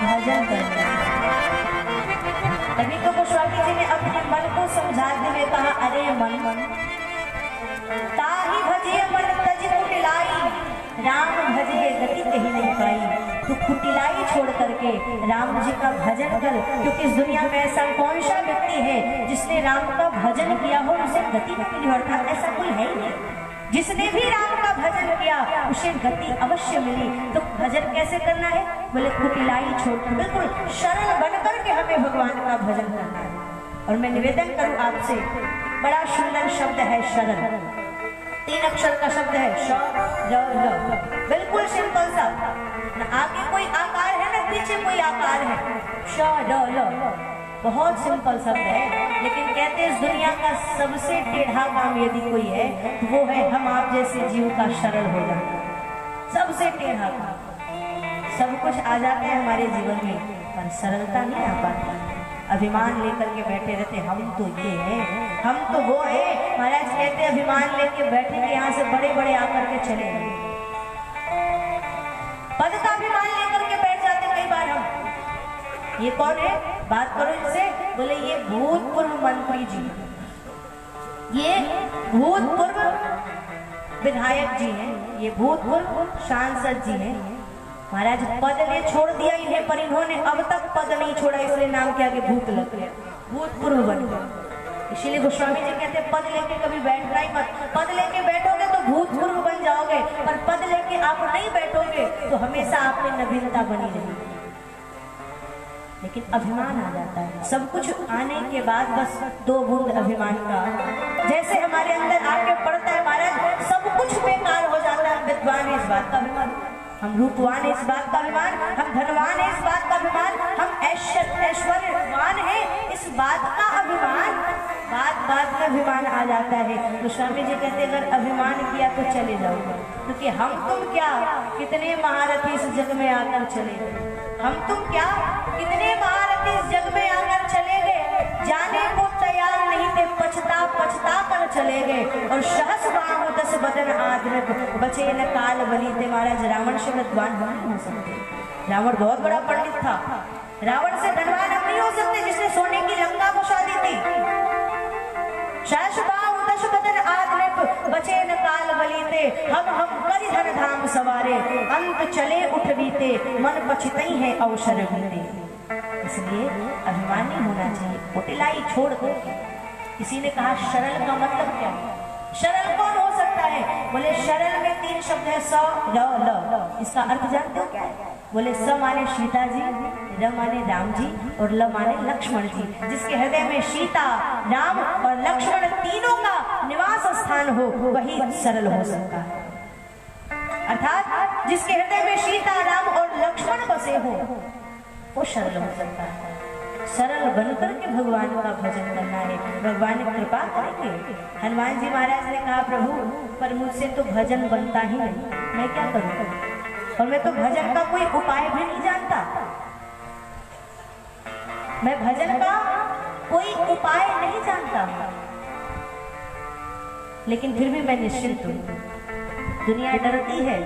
भजन करना। तभी तो गोस्वामी जी ने अपने मन को समझाते हुए कहा, अरे मन ताही भजिए मन तज कुटिलाई, राम भजिए गति कहीं नहीं पाई। तो कुटिलाई छोड़ करके राम जी का भजन कर, क्योंकि इस दुनिया में ऐसा कौन सा व्यक्ति है जिसने राम का भजन किया हो उसे गति नहीं मिली, अर्थात ऐसा कोई है ही नहीं। जिसने भी राम का भजन किया उसे गति अवश्य मिली। तो भजन कैसे करना है? बोले कुटिलाई छोड़कर बिल्कुल शरण बनकर के हमें भगवान का भजन करना है। और मैं निवेदन करूं आपसे, बड़ा सुंदर शब्द है शरण, 3 अक्षर का शब्द है श र ल, बिल्कुल सिंपल सा, न आगे कोई आकार है न पीछे कोई आकार है, श र ल, बहुत सिंपल शब्द है। लेकिन कहते हैं इस दुनिया का सबसे टेढ़ा काम यदि कोई है तो वो है हम आप जैसे जीव का शरण हो जाना। सबसे टेढ़ा काम, सब कुछ आ जाता है हमारे जीवन में पर सरलता नहीं आ पाती। अभिमान लेकर के बैठे रहते, हम तो ये हैं, हम तो वो है। महाराज कहते अभिमान लेके बैठेंगे यहाँ से बड़े बड़े आकर के चले गए, पद का अभिमान लेकर के बैठ जाते कई बार हम। ये कौन है? बात करो इनसे। बोले ये भूतपूर्व मंत्री जी, ये भूतपूर्व विधायक जी हैं, ये भूतपूर्व सांसद जी हैं। महाराज पद ने छोड़ दिया इन्हें, पर इन्होंने अब तक पद नहीं छोड़ा, इसलिए नाम क्या कि भूत लग गया, भूतपूर्व बन गया। इसीलिए गोस्वामी जी कहते हैं पद लेके कभी बैठना ही मत। पद लेके बैठोगे तो भूतपूर्व बन जाओगे, पर पद लेके आप नहीं बैठोगे तो हमेशा आप में नवीनता बनी रहेगी। लेकिन अभिमान आ जाता है, सब कुछ आने के बाद बस 2 बूंद अभिमान का जैसे हमारे अंदर आके पड़ता है महाराज, सब कुछ बेकार हो जाता है। विद्वान है इस बात का अभिमान, हम रूपवान है इस बात का अभिमान, हम धनवान है इस बात का अभिमान, हम ऐश्वर्यवान है इस बात का अभिमान, बात में अभिमान आ जाता है। तो स्वामी जी कहते अगर अभिमान किया तो चले जाओगे, क्योंकि हम तुम क्या कितने महारथी इस जग में आकर चले गए, हम तुम क्या कितने महारथी इस जग में आकर चले गए, जाने को तैयार नहीं थे, पछता कर चले गए। और सहस बाहु 10 बदन आदरक, बचे न काल बली थे। महाराज रावण से विद्वान हम नहीं हो सकते, रावण बहुत बड़ा पंडित था, रावण से धनवान हम नहीं हो सकते जिसने सोने की लंका बसा दी थी। सहस बाहु 10 बदन आदरक, बचे न काल बली थे, हम करि धन धाम सवारे, अंत चले उठ बीते, मन पछतई है अवसर बीते। इसलिए अभिमान नहीं होना चाहिए, कुटिलाई छोड़ दो। किसी ने कहा शरण का मतलब क्या है? शरण कौन हो सकता है? बोले शरण में 3 शब्द है, स र ल। इसका अर्थ जानते हो क्या है? बोले स माने सीता जी, र माने राम जी और ल माने लक्ष्मण जी। जिसके हृदय में सीता, राम और लक्ष्मण तीनों का निवास स्थान हो वही सरल हो सकता है। अर्थात जिसके हृदय में सीता, राम और लक्ष्मण बसे हो वो सरल हो सकता है। सरल बनकर के भगवान का भजन करना है, भगवान कृपा करेंगे। हनुमान जी महाराज ने कहा प्रभु पर मुझसे तो भजन बनता ही नहीं, मैं क्या करूं? और मैं तो भजन का कोई उपाय भी नहीं जानता, मैं भजन का कोई उपाय नहीं जानता, लेकिन फिर भी मैं निश्चिंत हूँ। दुनिया डरती है।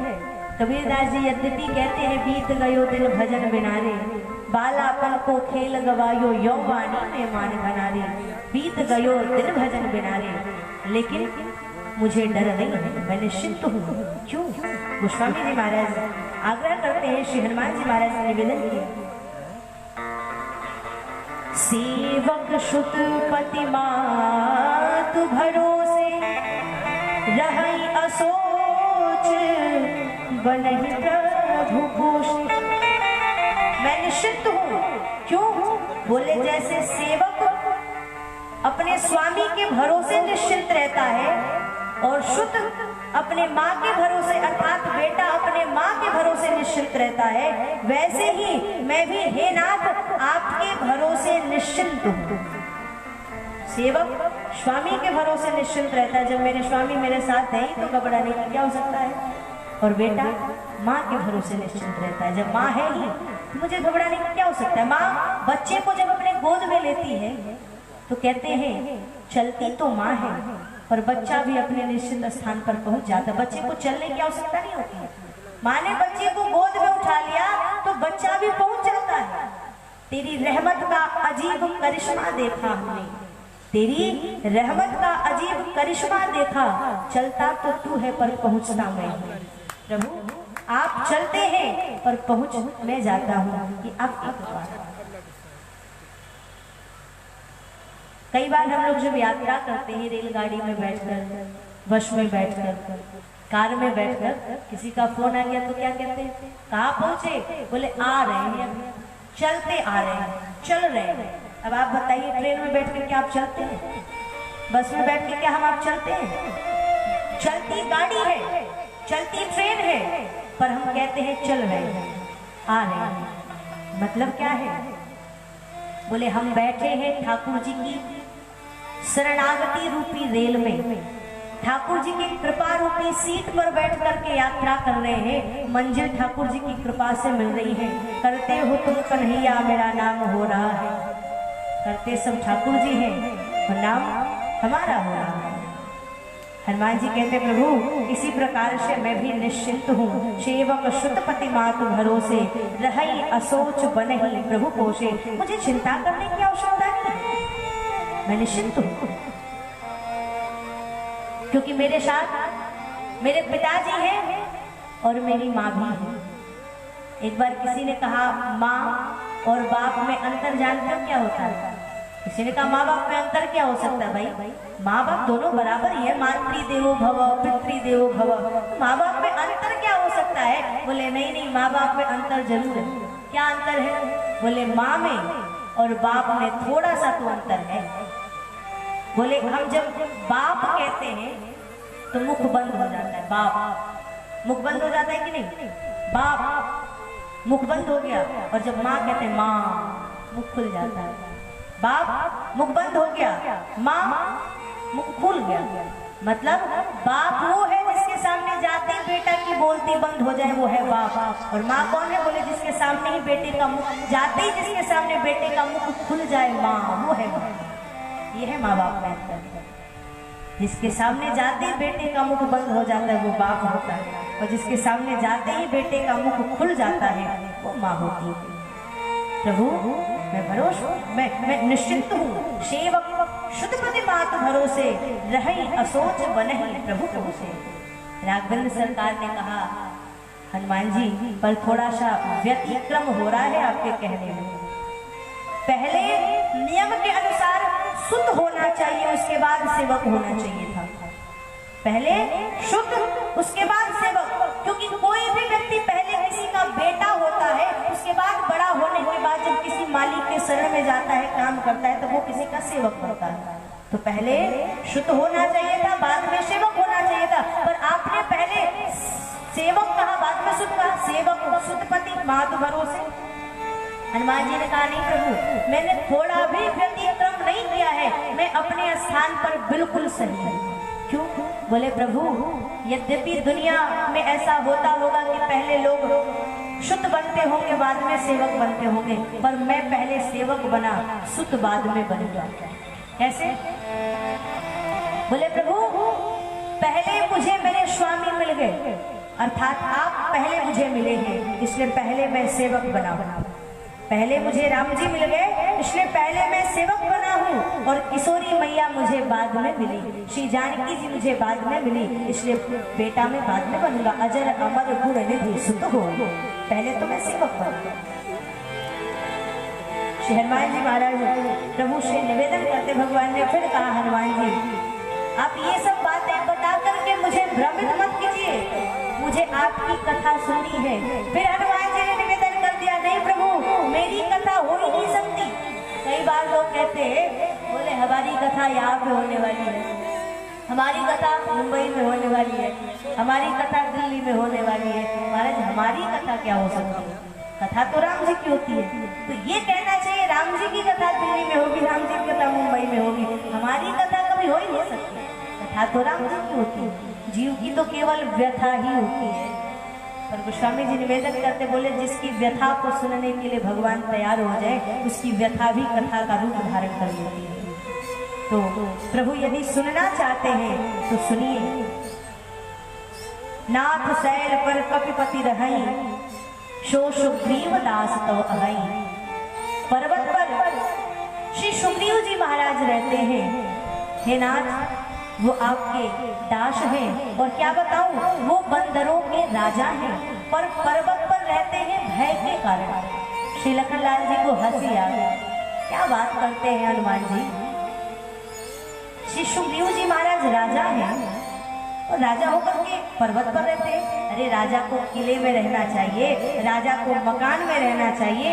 कबीरदास जी यद्यपि कहते हैं बीत गयो दिन भजन बिनारे, बालापन को खेल गवायो यौवानी में मान घनारे। बीत गयो दिन भजन बिनारे, लेकिन मुझे डर नहीं है, मैं निश्चिंत हूँ। क्यों? गोस्वामी जी महाराज आग्रह करते हैं, श्री हनुमान जी महाराज ने निवेदन किया, सेवक सुत पति मातु भरोसे, रहई असोच बनहि प्रभु घोष। मैं निश्चिंत हूँ। क्यों? बोले जैसे सेवक अपने स्वामी के भरोसे निश्चिंत रहता है और सुत अपने माँ के भरोसे अर्थात बेटा अपने माँ के भरोसे निश्चिंत रहता है, वैसे ही मैं भी हे नाथ आपके भरोसे निश्चिंत हूँ। सेवक स्वामी के भरोसे निश्चिंत रहता है, जब मेरे स्वामी मेरे साथ नहीं तो घबराने की क्या हो सकता है। और बेटा माँ के भरोसे निश्चिंत रहता है, जब माँ है ही मुझे घबराने की क्या हो सकता है। माँ बच्चे को जब अपने गोद में लेती है तो कहते हैं चलती तो माँ है पर बच्चा भी अपने निश्चित स्थान पर पहुंच जाता है। बच्चे को चलने की आवश्यकता नहीं होती है, माँ ने बच्चे को गोद में उठा लिया तो बच्चा भी पहुंच जाता है। तेरी रहमत का अजीब करिश्मा देखा हमने, तेरी रहमत का अजीब करिश्मा देखा। चलता तो तू है पर पहुंचता मैं। प्रभु आप चलते हैं पर पहुंच मैं जाता हूं, ये आपकी कृपा है। कई बार हम लोग जब यात्रा करते हैं रेलगाड़ी में बैठकर, बस में बैठकर, कार में बैठकर, किसी का फोन आ गया तो क्या कहते हैं, कहाँ पहुंचे? बोले आ रहे हैं, चलते आ रहे हैं, चल रहे हैं। अब आप बताइए ट्रेन में बैठ कर क्या आप चलते हैं? बस में बैठ के क्या हम आप चलते हैं? चलती गाड़ी है, चलती ट्रेन है, पर हम कहते हैं चल रहे हैं, आ रहे हैं। मतलब क्या है? बोले हम बैठे हैं ठाकुर जी की शरणागति रूपी रेल में, ठाकुर जी की कृपा रूपी सीट पर बैठ करके यात्रा कर रहे हैं। मंजिल ठाकुर जी की कृपा से मिल रही है। करते हो तुम कन्हैया मेरा नाम हो रहा है, करते सब ठाकुर जी हैं और नाम हमारा हो रहा है। हनुमान जी कहते प्रभु इसी प्रकार से मैं भी निश्चिंत हूँ, सेवक श्रुतपति मातु भरोसे, रही असोच बनहि प्रभु पोषे। मुझे चिंता करने की आवश्यकता नहीं, मैं निश्चिंत हूँ, क्योंकि मेरे साथ मेरे पिताजी हैं और मेरी माँ भी है। एक बार किसी ने कहा माँ और बाप में अंतर जानते हो क्या होता है? किसी ने कहा माँ बाप में अंतर क्या हो सकता है? भाई माँ बाप दोनों बराबर ही है, मातृदेवो भव पितृदेवो भव, माँ बाप में अंतर क्या हो सकता है? बोले नहीं नहीं, माँ बाप में अंतर जरूर है। क्या अंतर है? बोले माँ में और बाप में थोड़ा सा तो अंतर है। बोले हम जब बाप कहते हैं तो मुख बंद हो जाता है, बाप मुख बंद हो जाता है कि नहीं? बाप मुख बंद हो गया, और जब माँ कहते हैं माँ मुख खुल जाता है। बाप मुख बंद हो गया, माँ मुख खुल गया। मतलब बाप वो है जिसके सामने जाते ही बेटा की बोलती बंद हो जाए, वो है बाप। और माँ कौन है? बोले जिसके सामने ही बेटे का मुख, जाते ही जिसके सामने बेटे का मुख खुल जाए, माँ, वो है माँ। ये है माँ बाप का अंतर। जिसके सामने जाते ही बेटे का मुख बंद हो जाता है वो बाप होता है, और जिसके सामने जाते ही बेटे का मुख खुल जाता है वो माँ होती है। प्रभु मैं भरोसा, मैं निश्चिंत हूँ, सेवक शुद्धपति मात भरोसे, रही असोच बनहि प्रभु पोषे। राघवेंद्र सरकार ने कहा हनुमान जी पर थोड़ा सा व्यतिक्रम हो रहा है आपके कहने में। पहले नियम के अनुसार शुद्ध होना चाहिए, उसके बाद सेवक होना चाहिए था। पहले शुद्ध उसके बाद सेवक, क्योंकि कोई भी व्यक्ति पहले किसी का बेटा होता है, उसके बाद बड़ा होने के बाद जब किसी मालिक के शरण में जाता है, काम करता है, तो वो किसी का सेवक बनता है। तो पहले शुद्ध होना चाहिए था, बाद में सेवक होना चाहिए था, पर आपने पहले सेवक कहा, बाद में शुद्ध कहा। सेवक शुद्धपति मातु भरोसे। हनुमान जी ने कहा नहीं प्रभु मैंने थोड़ा भी व्यतिक्रम नहीं किया है, मैं अपने स्थान पर बिल्कुल सही हूँ। क्यों? बोले प्रभु यद्यपि दुनिया में ऐसा होता होगा कि पहले लोग शुद्ध बनते होंगे, बाद में सेवक बनते होंगे, पर मैं पहले सेवक बना, शुद्ध बाद में बनूंगा। कैसे? बोले प्रभु पहले मुझे मेरे स्वामी मिल गए, अर्थात आप पहले मुझे मिले हैं, इसलिए पहले मैं सेवक बना। पहले मुझे राम जी मिल गए, इसलिए पहले मैं सेवक बना हूँ, और किशोरी मैया मुझे बाद में मिली, श्री जानकी जी मुझे बाद में मिली, इसलिए बेटा मैं बाद में बनूंगा। अजर अमर गुण निधि सुत हो, पहले तो मैं सेवक बनूंगा। श्री हनुमान जी महाराज प्रभु से निवेदन करते भगवान ने फिर कहा हनुमान जी आप ये सब बातें बता करके मुझे भ्रमित मत कीजिए, मुझे आपकी कथा सुननी है। फिर हनुमान जी ने निवेदन कर दिया नहीं प्रभु मेरी कथा हो ही नहीं सकती। कई बार लोग कहते हैं बोले हमारी कथा यहाँ पे होने वाली है, हमारी कथा मुंबई में होने वाली है, हमारी कथा दिल्ली में होने वाली है। महाराज हमारी कथा क्या हो सकती है? कथा तो राम जी की होती है, तो ये कहना चाहिए राम जी की कथा दिल्ली में होगी, राम जी की कथा मुंबई में होगी, हमारी कथा कभी हो ही नहीं सकती। कथा तो राम जी की होती है, जीव की तो केवल व्यथा ही होती है। पर गोस्वामी जी निवेदन करते बोले जिसकी व्यथा को सुनने के लिए भगवान तैयार हो जाए, उसकी व्यथा भी कथा का रूप धारण कर लेती है। तो प्रभु यदि सुनना चाहते हैं तो सुनिए। नाथ शैल पर कपिपति रहई, सो सुग्रीव दास तो अहई, पर्वत पर श्री सुग्रीव जी महाराज रहते हैं। हे नाथ, वो आपके दास हैं और क्या बताऊं, वो बंदरों के राजा हैं, पर पर्वत पर रहते हैं भय के कारण। श्री लखनलाल जी को हंसी आ गई। क्या बात करते हैं हनुमान जी, श्री सुग्रीव जी महाराज राजा हैं और राजा होकर के पर्वत पर रहते हैं। अरे राजा को किले में रहना चाहिए, राजा को मकान में रहना चाहिए।